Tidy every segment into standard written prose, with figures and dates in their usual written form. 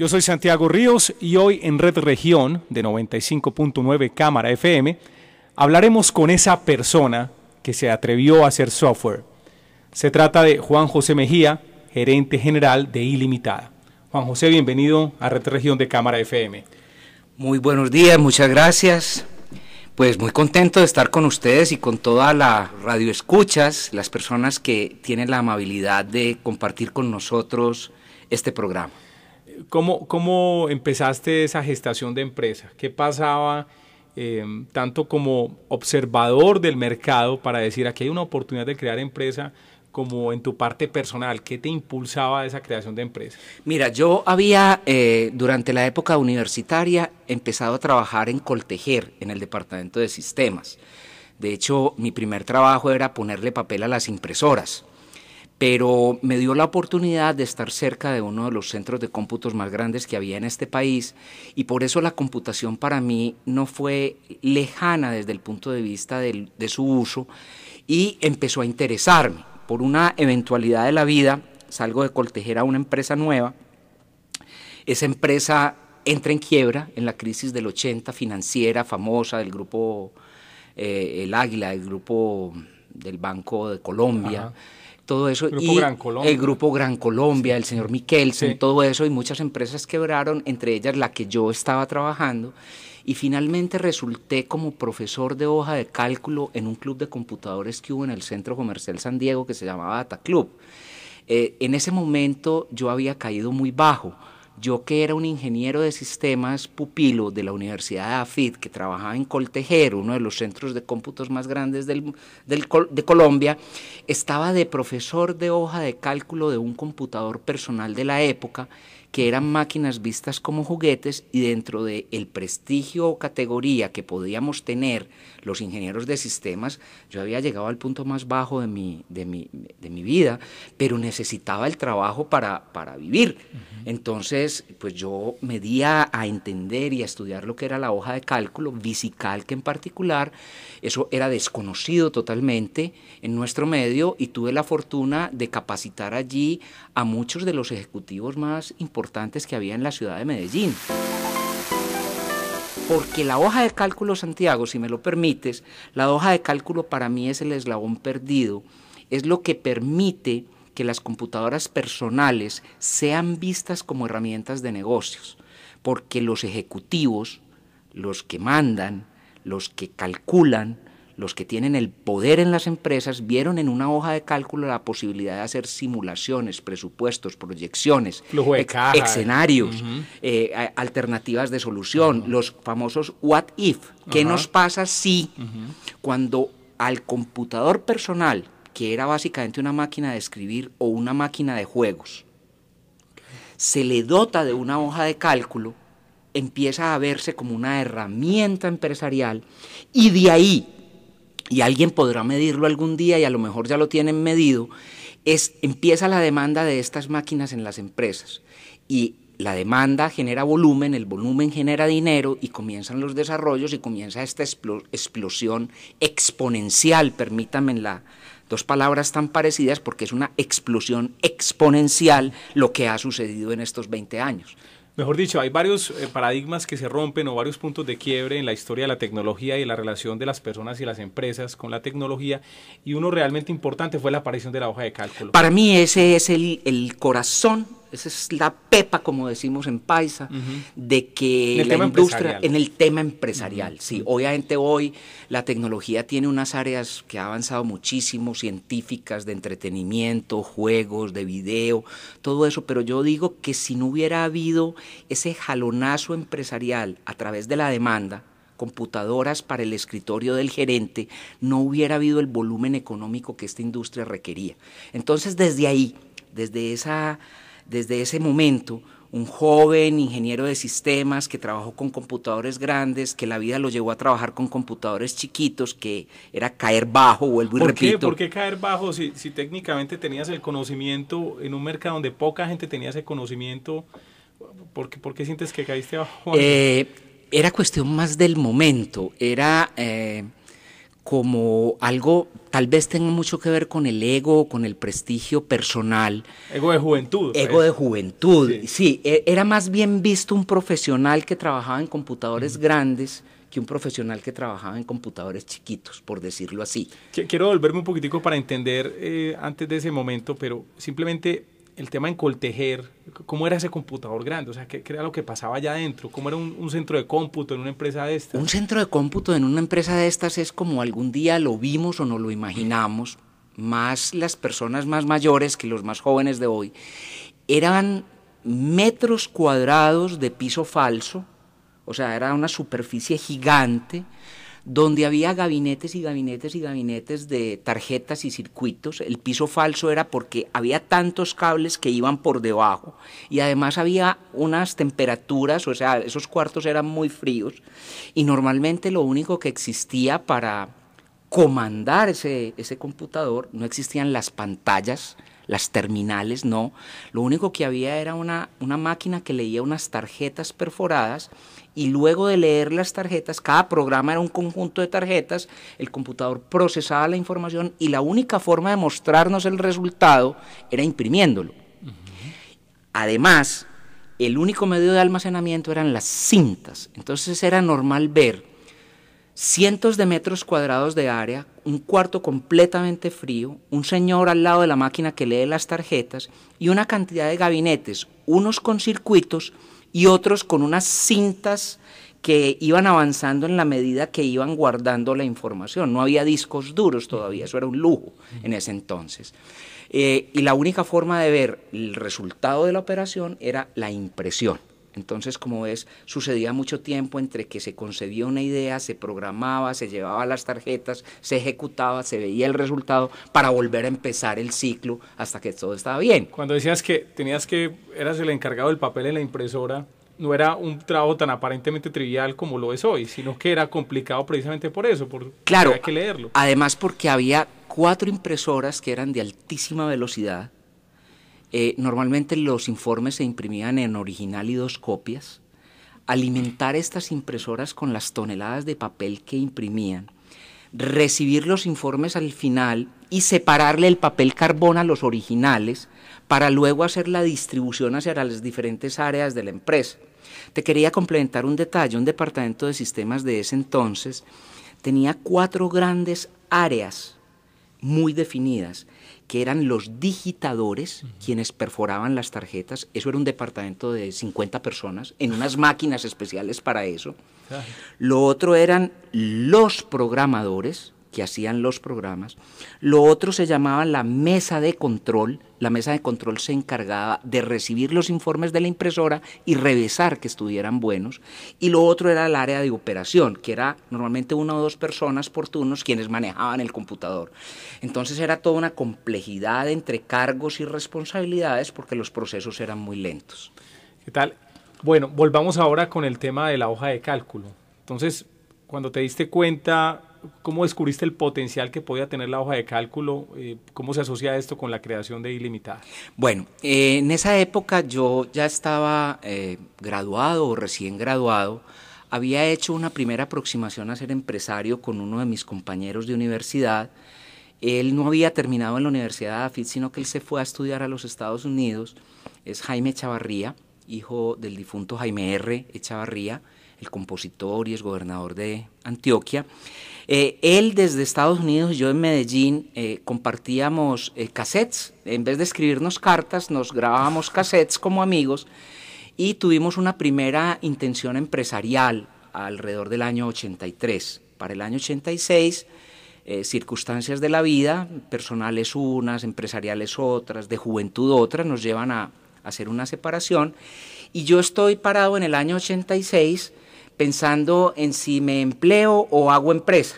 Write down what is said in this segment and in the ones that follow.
Yo soy Santiago Ríos y hoy en Red Región de 95.9 Cámara FM hablaremos con esa persona que se atrevió a hacer software. Se trata de Juan José Mejía, gerente general de Ilimitada. Juan José, bienvenido a Red Región de Cámara FM. Muy buenos días, muchas gracias. Pues muy contento de estar con ustedes y con toda la radioescuchas, las personas que tienen la amabilidad de compartir con nosotros este programa. ¿Cómo empezaste esa gestación de empresa? ¿Qué pasaba tanto como observador del mercado para decir aquí hay una oportunidad de crear empresa, como en tu parte personal? ¿Qué te impulsaba a esa creación de empresa? Mira, yo había durante la época universitaria empezado a trabajar en Coltejer, en el departamento de sistemas. De hecho, mi primer trabajo era ponerle papel a las impresoras. Pero me dio la oportunidad de estar cerca de uno de los centros de cómputos más grandes que había en este país, y por eso la computación para mí no fue lejana desde el punto de vista de su uso, y empezó a interesarme. Por una eventualidad de la vida, salgo de Coltejer a una empresa nueva. Esa empresa entra en quiebra en la crisis del 80, financiera, famosa, del grupo El Águila, del grupo del Banco de Colombia. Ajá. Todo eso, y el Grupo Gran Colombia, sí, el señor Mikkelsen, sí, todo eso, y muchas empresas quebraron, entre ellas la que yo estaba trabajando, y finalmente resulté como profesor de hoja de cálculo en un club de computadores que hubo en el Centro Comercial San Diego que se llamaba Data Club. En ese momento yo había caído muy bajo. Yo, que era un ingeniero de sistemas pupilo de la Universidad de AFIT, que trabajaba en Coltejer, uno de los centros de cómputos más grandes de Colombia, estaba de profesor de hoja de cálculo de un computador personal de la época, que eran máquinas vistas como juguetes, y dentro del prestigio o categoría que podíamos tener los ingenieros de sistemas, yo había llegado al punto más bajo de mi vida, pero necesitaba el trabajo para vivir. Entonces, pues yo me di a entender y a estudiar lo que era la hoja de cálculo, VisiCalc en particular. Eso era desconocido totalmente en nuestro medio, y tuve la fortuna de capacitar allí a muchos de los ejecutivos más importantes que había en la ciudad de Medellín. Porque la hoja de cálculo, Santiago, si me lo permites, la hoja de cálculo para mí es el eslabón perdido, es lo que permite que las computadoras personales sean vistas como herramientas de negocios, porque los ejecutivos, los que mandan, los que calculan, los que tienen el poder en las empresas, vieron en una hoja de cálculo la posibilidad de hacer simulaciones, presupuestos, proyecciones, escenarios, alternativas de solución, los famosos what if. ¿Qué nos pasa si cuando al computador personal, que era básicamente una máquina de escribir o una máquina de juegos, se le dota de una hoja de cálculo, empieza a verse como una herramienta empresarial, y de ahí, y alguien podrá medirlo algún día y a lo mejor ya lo tienen medido, empieza la demanda de estas máquinas en las empresas, y la demanda genera volumen, el volumen genera dinero, y comienzan los desarrollos y comienza esta explosión exponencial, permítanme dos palabras tan parecidas, porque es una explosión exponencial lo que ha sucedido en estos 20 años. Mejor dicho, hay varios paradigmas que se rompen, o varios puntos de quiebre en la historia de la tecnología y la relación de las personas y las empresas con la tecnología, y uno realmente importante fue la aparición de la hoja de cálculo. Para mí ese es el corazón, esa es la pepa, como decimos en paisa, de que la industria, en el tema empresarial. Sí, obviamente hoy la tecnología tiene unas áreas que ha avanzado muchísimo, científicas, de entretenimiento, juegos, de video, todo eso, pero yo digo que si no hubiera habido ese jalonazo empresarial a través de la demanda, computadoras para el escritorio del gerente, no hubiera habido el volumen económico que esta industria requería. Entonces, desde ahí, desde ese momento, un joven ingeniero de sistemas que trabajó con computadores grandes, que la vida lo llevó a trabajar con computadores chiquitos, que era caer bajo, vuelvo y repito. ¿Por qué caer bajo si técnicamente tenías el conocimiento en un mercado donde poca gente tenía ese conocimiento? ¿Por qué sientes que caíste bajo? Era cuestión más del momento, era como algo, tal vez tenga mucho que ver con el ego, con el prestigio personal. Ego de juventud. Ego de juventud, sí. Era más bien visto un profesional que trabajaba en computadores grandes que un profesional que trabajaba en computadores chiquitos, por decirlo así. Quiero volverme un poquitico para entender antes de ese momento, pero simplemente el tema en Coltejer, ¿cómo era ese computador grande? O sea, ¿qué era lo que pasaba allá adentro? ¿Cómo era un centro de cómputo en una empresa de estas? Un centro de cómputo en una empresa de estas es como algún día lo vimos o no lo imaginamos, más las personas más mayores que los más jóvenes de hoy. Eran metros cuadrados de piso falso, o sea, era una superficie gigante, donde había gabinetes y gabinetes y gabinetes de tarjetas y circuitos. El piso falso era porque había tantos cables que iban por debajo y además había unas temperaturas, o sea, esos cuartos eran muy fríos y normalmente lo único que existía para comandar ese computador, no existían las pantallas, las terminales, no. Lo único que había era una máquina que leía unas tarjetas perforadas y luego de leer las tarjetas, cada programa era un conjunto de tarjetas, el computador procesaba la información y la única forma de mostrarnos el resultado era imprimiéndolo. Además, el único medio de almacenamiento eran las cintas, entonces era normal ver cientos de metros cuadrados de área, un cuarto completamente frío, un señor al lado de la máquina que lee las tarjetas y una cantidad de gabinetes, unos con circuitos y otros con unas cintas que iban avanzando en la medida que iban guardando la información. No había discos duros todavía, eso era un lujo en ese entonces. Y la única forma de ver el resultado de la operación era la impresión. Entonces, como ves, sucedía mucho tiempo entre que se concebía una idea, se programaba, se llevaba las tarjetas, se ejecutaba, se veía el resultado para volver a empezar el ciclo hasta que todo estaba bien. Cuando decías que eras el encargado del papel en la impresora, no era un trabajo tan aparentemente trivial como lo es hoy, sino que era complicado precisamente por eso, porque había que leerlo. Además porque había 4 impresoras que eran de altísima velocidad. Normalmente los informes se imprimían en original y 2 copias. Alimentar estas impresoras con las toneladas de papel que imprimían, recibir los informes al final y separarle el papel carbón a los originales para luego hacer la distribución hacia las diferentes áreas de la empresa. Te quería complementar un detalle: un departamento de sistemas de ese entonces tenía 4 grandes áreas muy definidas, que eran los digitadores, quienes perforaban las tarjetas. Eso era un departamento de 50 personas, en unas máquinas especiales para eso. Lo otro eran los programadores, que hacían los programas. Lo otro se llamaba la mesa de control. La mesa de control se encargaba de recibir los informes de la impresora y revisar que estuvieran buenos. Y lo otro era el área de operación, que era normalmente 1 o 2 personas por turnos quienes manejaban el computador. Entonces era toda una complejidad entre cargos y responsabilidades porque los procesos eran muy lentos. ¿Qué tal? Bueno, volvamos ahora con el tema de la hoja de cálculo. Entonces, cuando te diste cuenta, ¿cómo descubriste el potencial que podía tener la hoja de cálculo? ¿Cómo se asocia esto con la creación de Ilimitada? Bueno, en esa época yo ya estaba graduado o recién graduado. Había hecho una primera aproximación a ser empresario con uno de mis compañeros de universidad. Él no había terminado en la Universidad de AFIT, sino que él se fue a estudiar a los Estados Unidos. Es Jaime Echavarría, hijo del difunto Jaime R. Echavarría, el compositor y exgobernador de Antioquia. Él desde Estados Unidos y yo en Medellín compartíamos cassettes. En vez de escribirnos cartas, nos grabábamos cassettes como amigos y tuvimos una primera intención empresarial alrededor del año 83. Para el año 86, circunstancias de la vida, personales unas, empresariales otras, de juventud otras, nos llevan a hacer una separación. Y yo estoy parado en el año 86 pensando en si me empleo o hago empresa,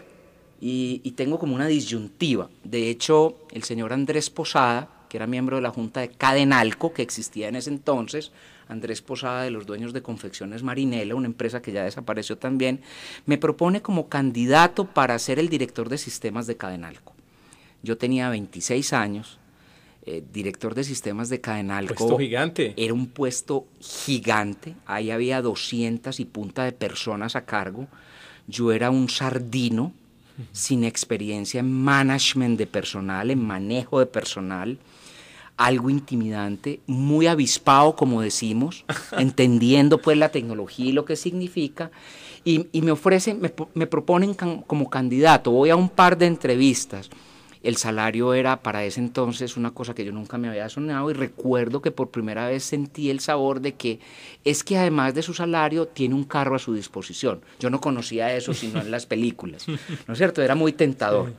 y tengo como una disyuntiva. De hecho, el señor Andrés Posada, que era miembro de la Junta de Cadenalco, que existía en ese entonces, Andrés Posada, de los dueños de Confecciones Marinela, una empresa que ya desapareció también, me propone como candidato para ser el director de sistemas de Cadenalco. Yo tenía 26 años, director de sistemas de Cadenalco. Puesto gigante. Era un puesto gigante, ahí había 200 y punta de personas a cargo. Yo era un sardino, sin experiencia en management de personal, en manejo de personal, algo intimidante, muy avispado, como decimos, entendiendo pues la tecnología y lo que significa, y me ofrecen, me proponen como candidato. Voy a un par de entrevistas. El salario era para ese entonces una cosa que yo nunca me había soñado, y recuerdo que por primera vez sentí el sabor de que es que además de su salario tiene un carro a su disposición. Yo no conocía eso sino en las películas, ¿no es cierto? Era muy tentador.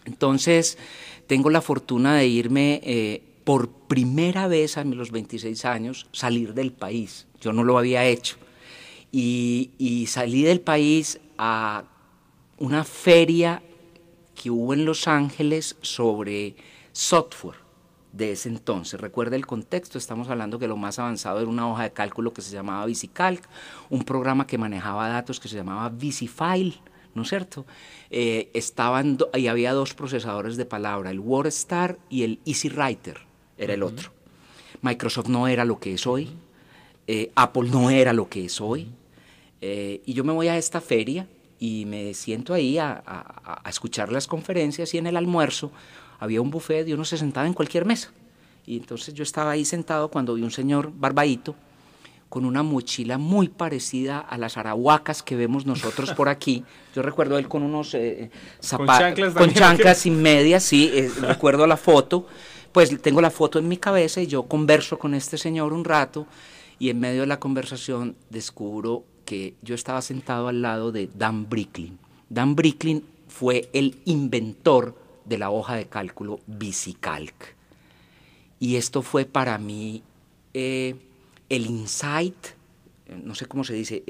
Entonces tengo la fortuna de irme por primera vez a los 26 años, salir del país. Yo no lo había hecho. Y salí del país a una feria que hubo en Los Ángeles sobre software de ese entonces. Recuerda el contexto, estamos hablando que lo más avanzado era una hoja de cálculo que se llamaba VisiCalc, un programa que manejaba datos que se llamaba VisiFile, ¿no es cierto? Y había dos procesadores de palabra, el WordStar y el EasyWriter, era el otro. Microsoft no era lo que es hoy, Apple no era lo que es hoy, y yo me voy a esta feria y me siento ahí a escuchar las conferencias, y en el almuerzo había un buffet y uno se sentaba en cualquier mesa. Y entonces yo estaba ahí sentado cuando vi un señor barbadito con una mochila muy parecida a las arahuacas que vemos nosotros por aquí. Yo recuerdo él con unos zapatos, con chanclas y medias, sí, recuerdo la foto. Pues tengo la foto en mi cabeza y yo converso con este señor un rato, y en medio de la conversación descubro que yo estaba sentado al lado de Dan Bricklin. Dan Bricklin fue el inventor de la hoja de cálculo VisiCalc. Y esto fue para mí el insight, no sé cómo se dice,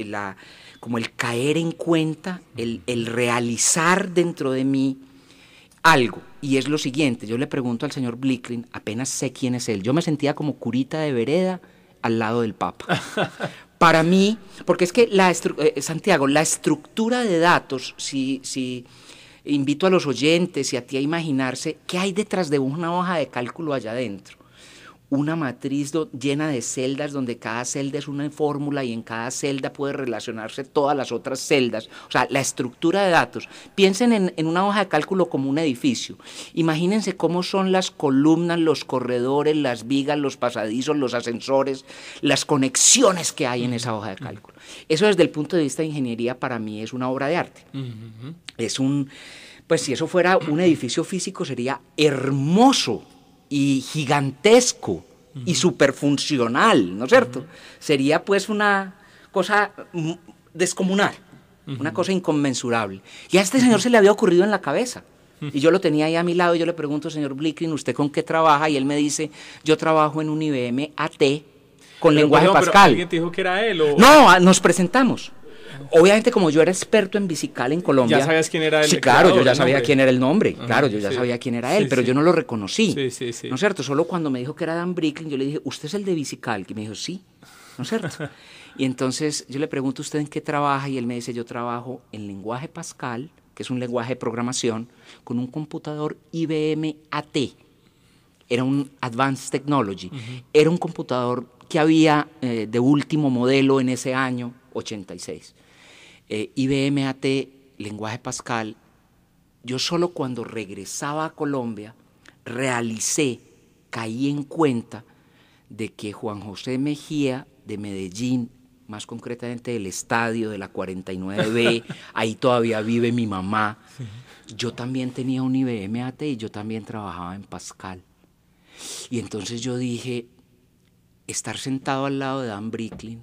como el caer en cuenta, el realizar dentro de mí algo. Y es lo siguiente, yo le pregunto al señor Bricklin, apenas sé quién es él, yo me sentía como curita de vereda al lado del Papa. Para mí, porque es que Santiago, la estructura de datos, si invito a los oyentes y a ti a imaginarse qué hay detrás de una hoja de cálculo allá adentro. Una matriz llena de celdas donde cada celda es una fórmula y en cada celda puede relacionarse todas las otras celdas. O sea, la estructura de datos. Piensen en una hoja de cálculo como un edificio. Imagínense cómo son las columnas, los corredores, las vigas, los pasadizos, los ascensores, las conexiones que hay en esa hoja de cálculo. Eso desde el punto de vista de ingeniería para mí es una obra de arte. Pues si eso fuera un edificio físico sería hermoso y gigantesco y superfuncional, ¿no es cierto? Sería pues una cosa descomunal, una cosa inconmensurable. Y a este señor se le había ocurrido en la cabeza. Y yo lo tenía ahí a mi lado y yo le pregunto, señor Bricklin, ¿usted con qué trabaja? Y él me dice, yo trabajo en un IBM AT con lenguaje Pascal. ¿Pero alguien te dijo que era él? ¿O? No, nos presentamos. Obviamente, como yo era experto en VisiCalc en Colombia... ¿Ya sabías quién era él? Sí, claro, yo ya sabía quién era el nombre. Claro, yo ya sabía quién era él, pero yo no lo reconocí. Sí. ¿No es cierto? Solo cuando me dijo que era Dan Bricklin, yo le dije, ¿usted es el de VisiCalc? Y me dijo, sí, ¿no es cierto? Y entonces yo le pregunto, ¿usted en qué trabaja? Y él me dice, yo trabajo en lenguaje Pascal, que es un lenguaje de programación, con un computador IBM AT. Era un Advanced Technology. Era un computador que había de último modelo en ese año, 86. IBM AT, lenguaje Pascal. Yo solo cuando regresaba a Colombia caí en cuenta de que Juan José Mejía de Medellín, más concretamente del estadio de la 49B, ahí todavía vive mi mamá, yo también tenía un IBM AT y yo también trabajaba en Pascal. Y entonces yo dije, estar sentado al lado de Dan Bricklin,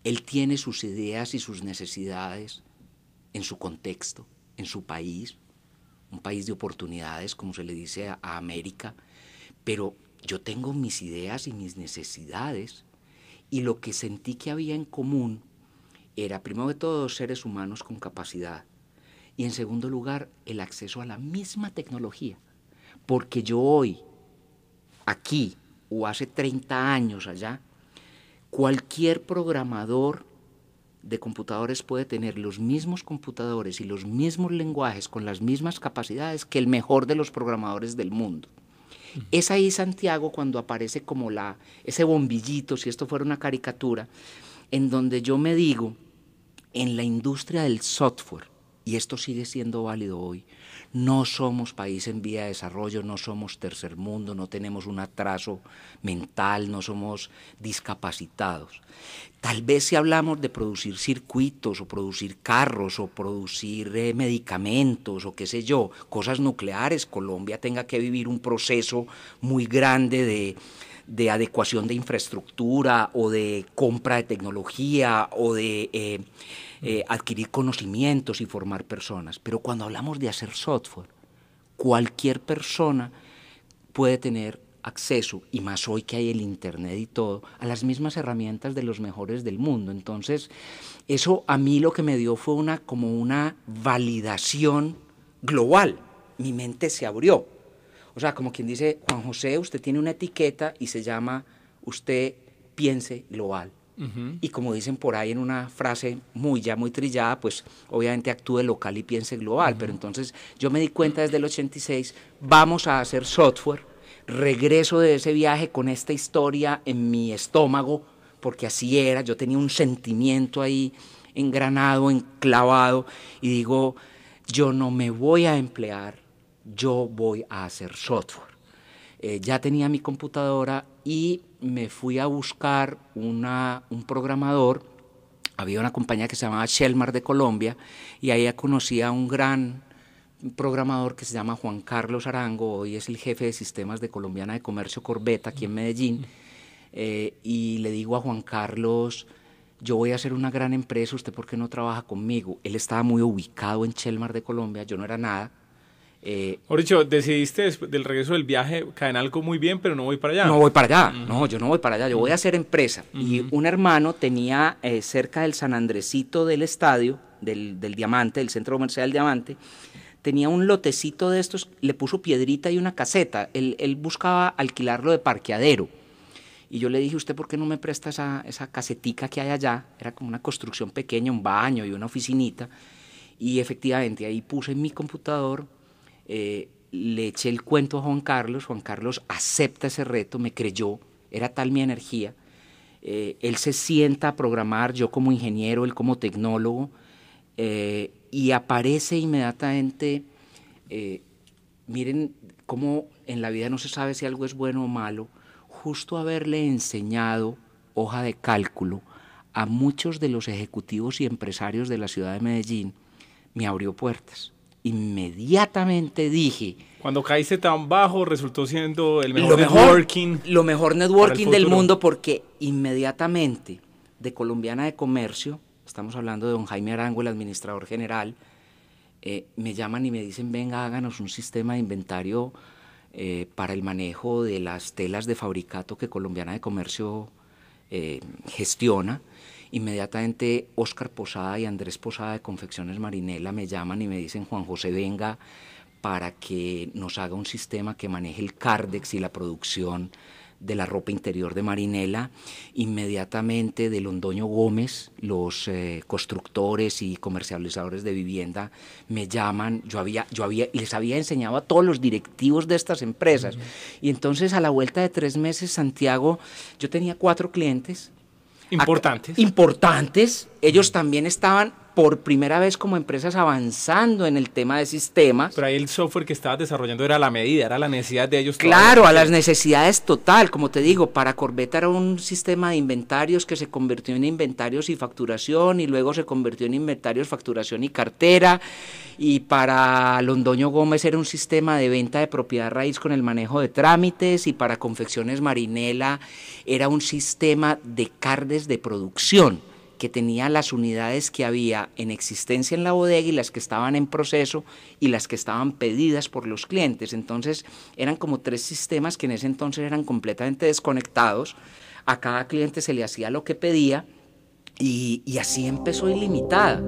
él tiene sus ideas y sus necesidades en su contexto, en su país, un país de oportunidades, como se le dice a América, pero yo tengo mis ideas y mis necesidades, y lo que sentí que había en común era, primero de todo, seres humanos con capacidad, y en segundo lugar, el acceso a la misma tecnología, porque yo hoy, aquí, o hace 30 años allá, cualquier programador de computadores puede tener los mismos computadores y los mismos lenguajes con las mismas capacidades que el mejor de los programadores del mundo. Es ahí, Santiago, cuando aparece como ese bombillito, si esto fuera una caricatura, en donde yo me digo, en la industria del software, y esto sigue siendo válido hoy, no somos país en vía de desarrollo, no somos tercer mundo, no tenemos un atraso mental, no somos discapacitados. Tal vez si hablamos de producir circuitos o producir carros o producir medicamentos o qué sé yo, cosas nucleares, Colombia tenga que vivir un proceso muy grande de adecuación de infraestructura o de compra de tecnología o de adquirir conocimientos y formar personas. Pero cuando hablamos de hacer software, cualquier persona puede tener acceso, y más hoy que hay el internet y todo, a las mismas herramientas de los mejores del mundo. Entonces, eso a mí lo que me dio fue como una validación global. Mi mente se abrió. O sea, como quien dice, Juan José, usted tiene una etiqueta y se llama usted piense global. Y como dicen por ahí en una frase muy trillada, pues obviamente actúe local y piense global. Pero entonces yo me di cuenta desde el 86, vamos a hacer software. Regreso de ese viaje con esta historia en mi estómago, porque así era, yo tenía un sentimiento ahí engranado, enclavado, y digo, yo no me voy a emplear, yo voy a hacer software. Ya tenía mi computadora y me fui a buscar un programador. Había una compañía que se llamaba Shelmar de Colombia, y ahí conocí a un gran programador que se llama Juan Carlos Arango, hoy es el jefe de sistemas de Colombiana de Comercio Corbeta aquí en Medellín, y le digo a Juan Carlos, yo voy a hacer una gran empresa, ¿usted por qué no trabaja conmigo? Él estaba muy ubicado en Shelmar de Colombia, yo no era nada. Por dicho, decidiste después del regreso del viaje caer en algo muy bien, pero no voy para allá. No voy para allá, no, yo no voy para allá, yo voy a hacer empresa. Y un hermano tenía cerca del San Andresito del estadio, del Diamante, del Centro Comercial Diamante, tenía un lotecito de estos, le puso piedrita y una caseta, él buscaba alquilarlo de parqueadero. Y yo le dije, ¿usted por qué no me presta esa casetica que hay allá? Era como una construcción pequeña, un baño y una oficinita. Y efectivamente ahí puse en mi computador, le eché el cuento a Juan Carlos acepta ese reto, me creyó, era tal mi energía. Él se sienta a programar, yo como ingeniero, él como tecnólogo, y aparece inmediatamente, miren cómo en la vida no se sabe si algo es bueno o malo, justo haberle enseñado hoja de cálculo a muchos de los ejecutivos y empresarios de la ciudad de Medellín, me abrió puertas. Inmediatamente dije... Cuando caíste tan bajo, resultó siendo el mejor networking. Lo mejor networking del mundo, porque inmediatamente de Colombiana de Comercio, estamos hablando de don Jaime Arango, el administrador general, me llaman y me dicen, venga, háganos un sistema de inventario para el manejo de las telas de fabricato que Colombiana de Comercio gestiona. Inmediatamente Óscar Posada y Andrés Posada de Confecciones Marinela me llaman y me dicen, Juan José, venga para que nos haga un sistema que maneje el Cardex y la producción de la ropa interior de Marinela. Inmediatamente de Londoño Gómez, los constructores y comercializadores de vivienda me llaman. Les había enseñado a todos los directivos de estas empresas. Y entonces a la vuelta de 3 meses, Santiago, yo tenía 4 clientes. Importantes. Ellos también estaban por primera vez como empresas avanzando en el tema de sistemas. Pero ahí el software que estabas desarrollando era la medida, era la necesidad de ellos. Claro, a las necesidades total, como te digo, para Corbeta era un sistema de inventarios que se convirtió en inventarios y facturación, y luego se convirtió en inventarios, facturación y cartera, y para Londoño Gómez era un sistema de venta de propiedad raíz con el manejo de trámites, y para Confecciones Marinela era un sistema de cardes de producción, que tenía las unidades que había en existencia en la bodega y las que estaban en proceso y las que estaban pedidas por los clientes. Entonces eran como 3 sistemas que en ese entonces eran completamente desconectados. A cada cliente se le hacía lo que pedía y así empezó Ilimitada.